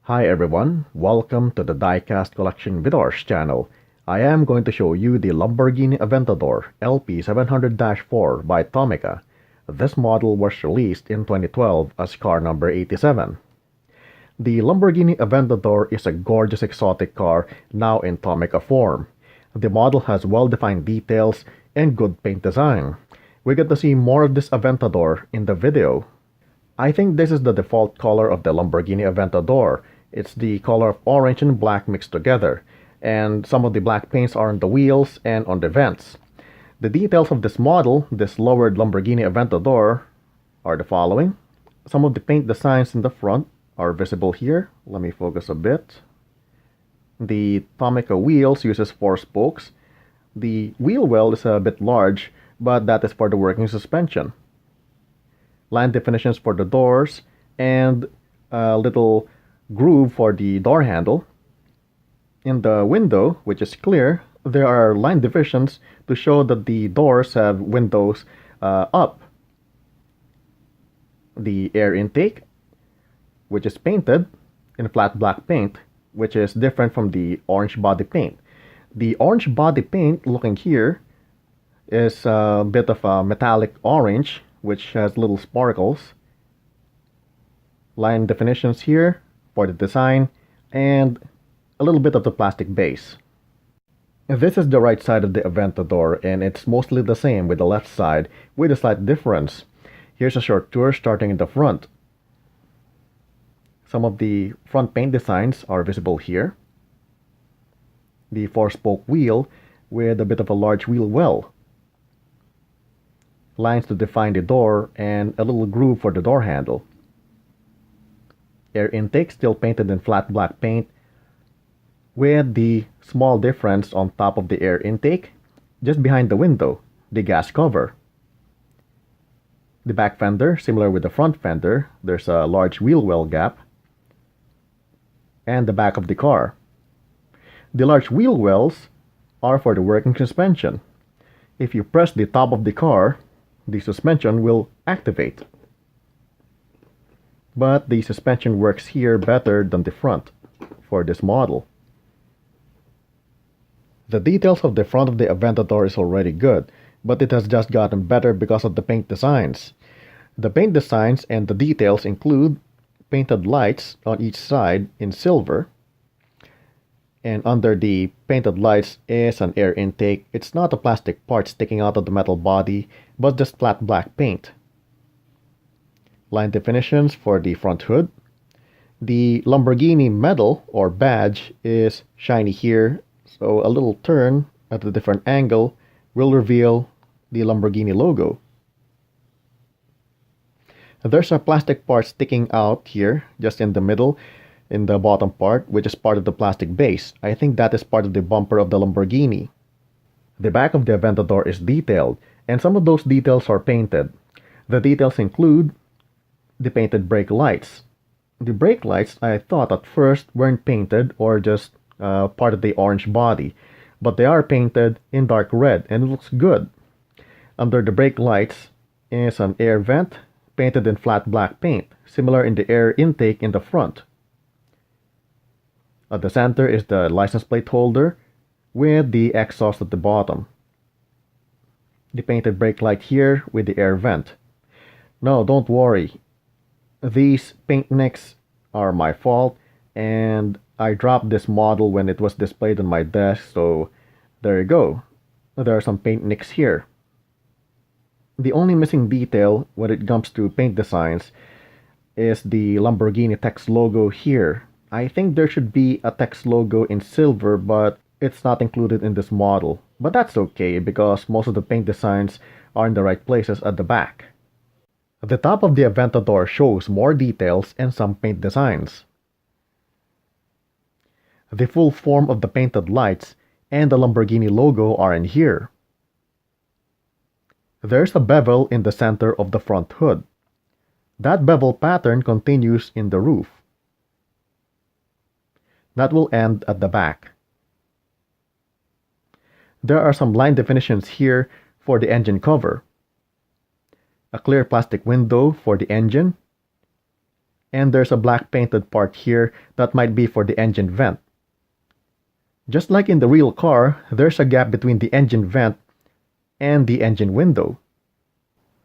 Hi everyone, welcome to the Diecast Collection Photoarts channel. I am going to show you the Lamborghini Aventador LP700-4 by Tomica. This model was released in 2012 as car number 87. The Lamborghini Aventador is a gorgeous exotic car now in Tomica form. The model has well-defined details and good paint design. We get to see more of this Aventador in the video. I think this is the default color of the Lamborghini Aventador. It's the color of orange and black mixed together, and some of the black paints are on the wheels and on the vents. The details of this model, this lowered Lamborghini Aventador, are the following. Some of the paint designs in the front are visible here. Let me focus a bit. The Tomica wheels uses 4 spokes. The wheel well is a bit large, but that is for the working suspension. Line definitions for the doors, and a little groove for the door handle. In the window, which is clear, there are line divisions to show that the doors have windows up. The air intake, which is painted in flat black paint, which is different from the orange body paint. The orange body paint looking here is a bit of a metallic orange, which has little sparkles. Line definitions here for the design, and a little bit of the plastic base. This is the right side of the Aventador, and it's mostly the same with the left side, with a slight difference. Here's a short tour starting in the front. Some of the front paint designs are visible here. The 4-spoke wheel with a bit of a large wheel well. Lines to define the door, and a little groove for the door handle. Air intake still painted in flat black paint, with the small difference on top of the air intake, just behind the window, the gas cover. The back fender, similar with the front fender, there's a large wheel well gap. And the back of the car. The large wheel wells are for the working suspension. If you press the top of the car, the suspension will activate. But the suspension works here better than the front for this model. The details of the front of the Aventador is already good, but it has just gotten better because of the paint designs. The paint designs and the details include painted lights on each side in silver, and under the painted lights is an air intake. It's not a plastic part sticking out of the metal body, but just flat black paint. Line definitions for the front hood. The Lamborghini medal or badge is shiny here, so a little turn at a different angle will reveal the Lamborghini logo. There's a plastic part sticking out here, just in the middle, in the bottom part, which is part of the plastic base. I think that is part of the bumper of the Lamborghini. The back of the Aventador is detailed, and some of those details are painted. The details include the painted brake lights. The brake lights, I thought at first, weren't painted or just part of the orange body, but they are painted in dark red, and it looks good. Under the brake lights is an air vent painted in flat black paint, similar in the air intake in the front. At the center is the license plate holder with the exhaust at the bottom. The painted brake light here with the air vent. No, don't worry. These paint nicks are my fault, and I dropped this model when it was displayed on my desk, so there you go. There are some paint nicks here. The only missing detail when it comes to paint designs is the Lamborghini text logo here. I think there should be a text logo in silver, but it's not included in this model. But that's okay because most of the paint designs are in the right places at the back. The top of the Aventador shows more details and some paint designs. The full form of the painted lights and the Lamborghini logo are in here. There's a bevel in the center of the front hood. That bevel pattern continues in the roof. That will end at the back. There are some line definitions here for the engine cover. A clear plastic window for the engine, and there's a black painted part here that might be for the engine vent. Just like in the real car, there's a gap between the engine vent and the engine window.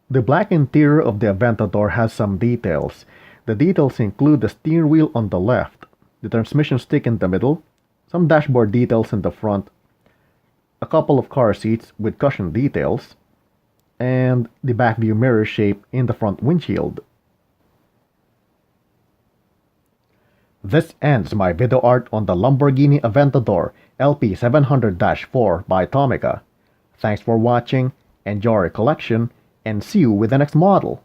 The black interior of the Aventador has some details. The details include the steering wheel on the left, the transmission stick in the middle, some dashboard details in the front, a couple of car seats with cushion details, and the back view mirror shape in the front windshield. This ends my video art on the Lamborghini Aventador LP700-4 by Tomica. Thanks for watching, enjoy your collection, and see you with the next model.